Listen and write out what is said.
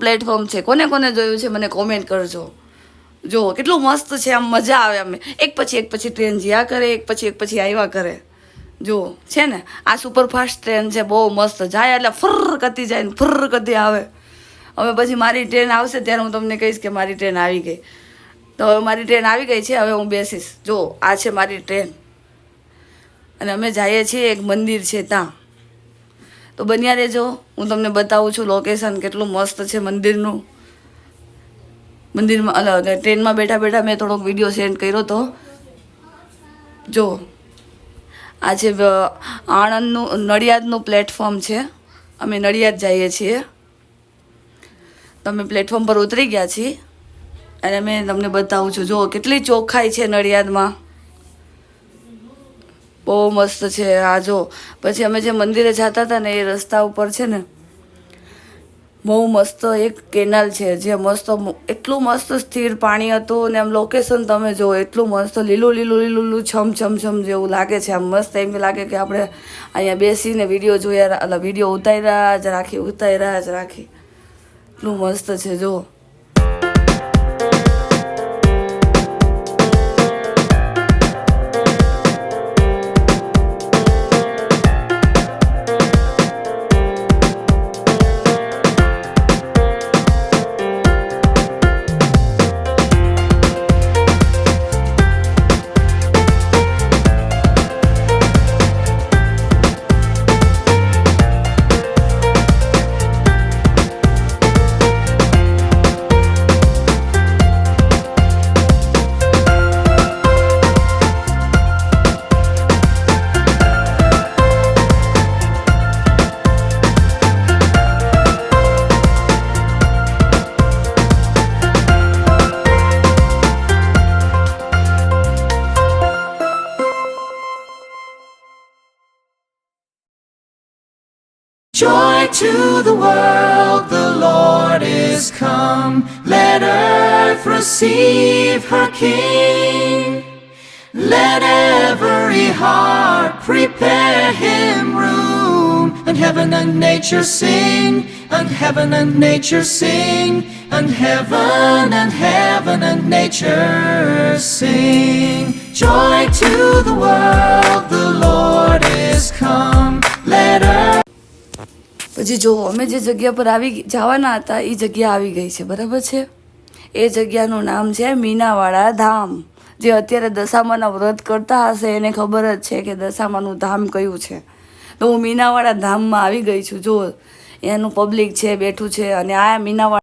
Platform છે, કોને કોને જોયું છે મને કોમેન્ટ કરજો. જો કેટલું મસ્ત છે, આમ મજા આવે. અમે એક પછી ટ્રેન જ્યાં કરે, એક પછી આવ્યા કરે. જો છે ને આ સુપરફાસ્ટ ટ્રેન છે, બહુ મસ્ત જાય એટલે ફર કરતી જાય ને ફર કરતી આવે. હવે પછી મારી ટ્રેન આવશે ત્યારે હું તમને કહીશ કે મારી ટ્રેન આવી ગઈ. તો હવે મારી ટ્રેન આવી ગઈ છે, હવે હું બેસીશ. જો આ છે મારી ટ્રેન અને અમે જઈએ છીએ એક મંદિર છે ત્યાં. તો બન્યા રહેજો, હું તમને બતાવું છું લોકેશન કેટલું મસ્ત છે મંદિરનું. મંદિરમાં ટ્રેનમાં બેઠા બેઠા મેં થોડોક વિડીયો સેન્ડ કર્યો હતો. જો આ છે આણંદનું નડિયાદનું પ્લેટફોર્મ છે. અમે નડિયાદ જઈએ છીએ. તમે પ્લેટફોર્મ પર ઉતરી ગયા છીએ અને મેં તમને બતાવું છું. જો કેટલી ચોખ્ખાઈ છે નડિયાદમાં, બહુ મસ્ત છે. આ જો પછી અમે જે મંદિરે જતા હતા ને એ રસ્તા ઉપર છે ને બહુ મસ્ત એક કેનાલ છે, જે મસ્ત એટલું મસ્ત સ્થિર પાણી હતું. ને આમ લોકેશન તમે જો એટલું મસ્ત લીલું લીલું લીલું લીલું છમ જેવું લાગે છે. આમ મસ્ત એમ લાગે કે આપણે અહીંયા બેસીને વિડીયો જોયા, વિડીયો ઉતાર્યા જ રાખી. એટલું મસ્ત છે. જો Joy to the world, the Lord is come. Let earth receive her King. Let every heart prepare him room. And heaven and nature sing, and heaven and nature sing, and heaven and nature sing. Joy to the world, the Lord is come. Let earth. પછી જો અમે જે જગ્યા પર જવાના હતા એ જગ્યા આવી ગઈ છે, બરાબર છે. એ જગ્યાનું નામ છે મીનાવાળા ધામ. જે અત્યારે દશામાના વ્રત કરતા હશે એને ખબર જ છે કે દશામાનું ધામ કયું છે. તો હું મીનાવાળા ધામમાં આવી ગઈ છું. જો એનું પબ્લિક છે બેઠું છે અને આ મીનાવાળા